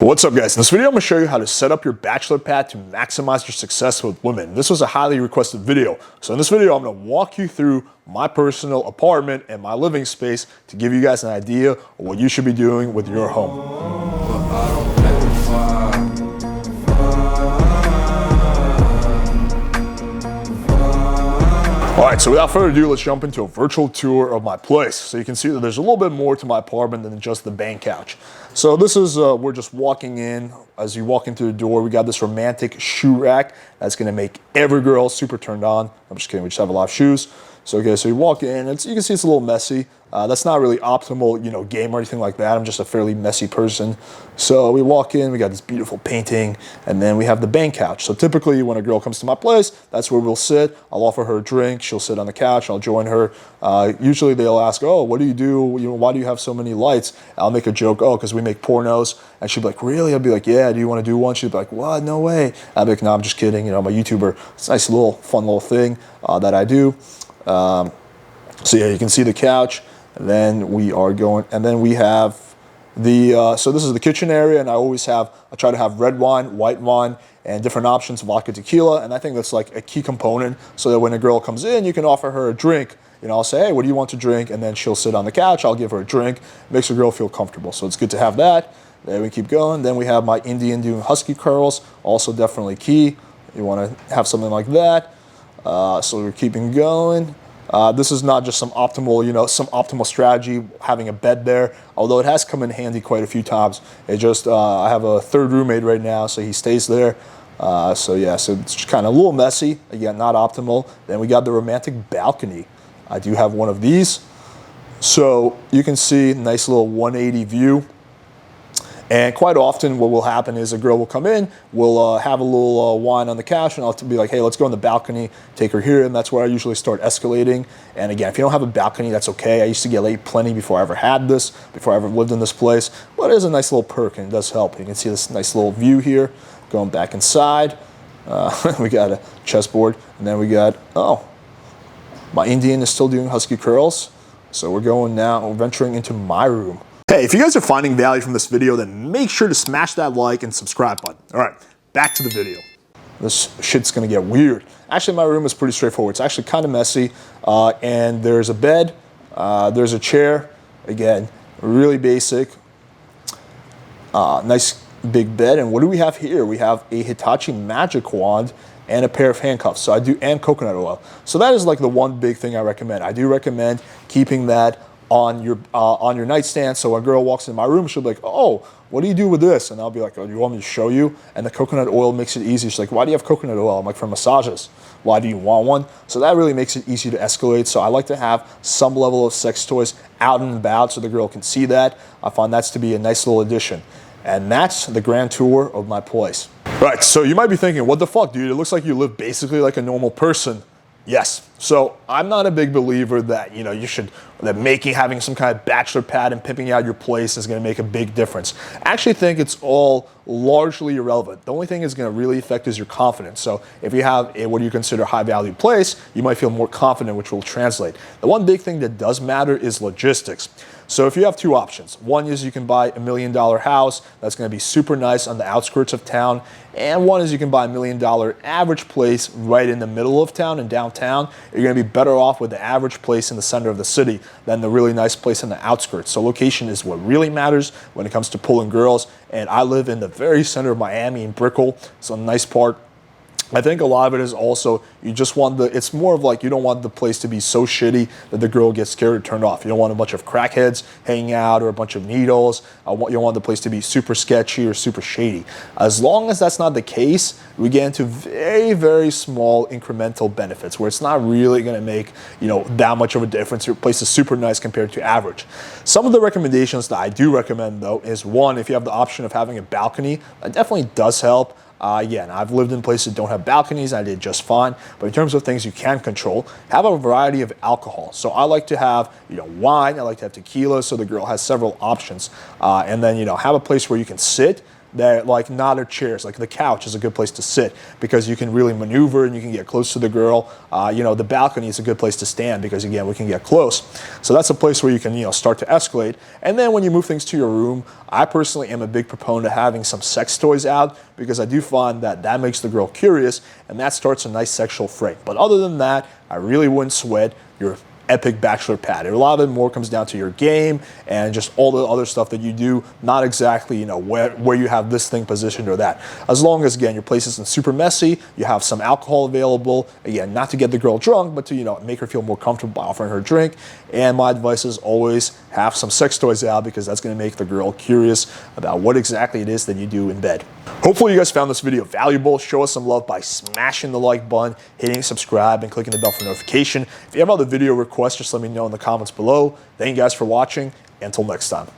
What's up, guys? In this video, I'm going to show you how to set up your bachelor pad to maximize your success with women. This was a highly requested video. So in this video, I'm going to walk you through my personal apartment and my living space to give you guys an idea of what you should be doing with your home. All right, so without further ado, let's jump into a virtual tour of my place. So you can see that there's a little bit more to my apartment than just the bang couch. So this is, we're just walking in. As you walk into the door, we got this romantic shoe rack that's gonna make every girl super turned on. I'm just kidding, we just have a lot of shoes. So, okay, so you walk in, you can see it's a little messy. That's not really optimal, game or anything like that. I'm just a fairly messy person. So we walk in, we got this beautiful painting, and then we have the bang couch. So typically when a girl comes to my place, that's where we'll sit. I'll offer her a drink, she'll sit on the couch, I'll join her. Usually they'll ask, oh, what do you do? Why do you have so many lights? I'll make a joke, oh, because we make pornos. And she'd be like, really? I'll be like, yeah, do you want to do one? She'd be like, what? No way. I'll be like, no, I'm just kidding. I'm a YouTuber. It's a nice little, fun little thing that I do. So yeah, you can see the couch, and then we are going, and then we have the, so this is the kitchen area, and I try to have red wine, white wine, and different options, vodka, tequila, and I think that's like a key component, so that when a girl comes in, you can offer her a drink. I'll say, hey, what do you want to drink? And then she'll sit on the couch, I'll give her a drink, makes the girl feel comfortable, so it's good to have that. Then we keep going, then we have my Indian doing husky curls, also definitely key. You want to have something like that. So we're keeping going. This is not just some optimal strategy, having a bed there, although it has come in handy quite a few times. I have a third roommate right now, so he stays there. So it's just kind of a little messy. Again, not optimal. Then we got the romantic balcony. I do have one of these. So you can see nice little 180 view. And quite often what will happen is a girl will come in, we'll have a little wine on the couch, and I'll be like, hey, let's go on the balcony, take her here, and that's where I usually start escalating. And again, if you don't have a balcony, that's okay. I used to get laid plenty before I ever had this, before I ever lived in this place, but it is a nice little perk, and it does help. You can see this nice little view here, going back inside. We got a chessboard, and then we got, my Indian is still doing husky curls. So we're going now, we're venturing into my room. Hey, if you guys are finding value from this video, then make sure to smash that like and subscribe button. All right, back to the video. This shit's gonna get weird. Actually, my room is pretty straightforward. It's actually kind of messy, and there's a bed, there's a chair, again, really basic, nice big bed. And what do we have here? We have a Hitachi magic wand and a pair of handcuffs. And coconut oil. So that is like the one big thing I recommend. I do recommend keeping that on your nightstand, so when a girl walks in my room, she'll be like, oh, what do you do with this? And I'll be like, oh, do you want me to show you? And the coconut oil makes it easy. She's like, why do you have coconut oil? I'm like, for massages. Why do you want one? So that really makes it easy to escalate. So I like to have some level of sex toys out and about so the girl can see that. I find that's to be a nice little addition. And that's the grand tour of my place. Right, so you might be thinking, what the fuck, dude? It looks like you live basically like a normal person. Yes. So I'm not a big believer that, having some kind of bachelor pad and pimping out your place is going to make a big difference. I actually think it's all largely irrelevant. The only thing it's going to really affect is your confidence. So if you have what you consider high value place, you might feel more confident, which will translate. The one big thing that does matter is logistics. So if you have two options, one is you can buy $1 million house that's going to be super nice on the outskirts of town, and one is you can buy $1 million average place right in the middle of town and downtown. You're going to be better off with the average place in the center of the city than the really nice place in the outskirts. So location is what really matters when it comes to pulling girls, and I live in the very center of Miami in Brickell, so a nice part. I think a lot of it is also, it's more of like you don't want the place to be so shitty that the girl gets scared or turned off. You don't want a bunch of crackheads hanging out or a bunch of needles. You don't want the place to be super sketchy or super shady. As long as that's not the case, we get into very, very small incremental benefits where it's not really going to make, that much of a difference. Your place is super nice compared to average. Some of the recommendations that I do recommend though is one, if you have the option of having a balcony, that definitely does help. Again, I've lived in places that don't have balconies, I did just fine. But in terms of things you can control, have a variety of alcohol. So I like to have, wine, I like to have tequila, so the girl has several options. And then, have a place where you can sit, that like not are chairs. Like the couch is a good place to sit because you can really maneuver and you can get close to the girl. You know, the balcony is a good place to stand because again, we can get close. So that's a place where you can, you know, start to escalate. And then when you move things to your room, I personally am a big proponent of having some sex toys out because I do find that that makes the girl curious and that starts a nice sexual fray. But other than that, I really wouldn't sweat your epic bachelor pad. A lot of it more comes down to your game and just all the other stuff that you do, not exactly, you know, where you have this thing positioned or that. As long as, again, your place isn't super messy, you have some alcohol available, again, not to get the girl drunk, but to, you know, make her feel more comfortable by offering her a drink. And my advice is always have some sex toys out because that's going to make the girl curious about what exactly it is that you do in bed. Hopefully you guys found this video valuable. Show us some love by smashing the like button, hitting subscribe, and clicking the bell for notification. If you have other video requests, just let me know in the comments below. Thank you guys for watching. Until next time.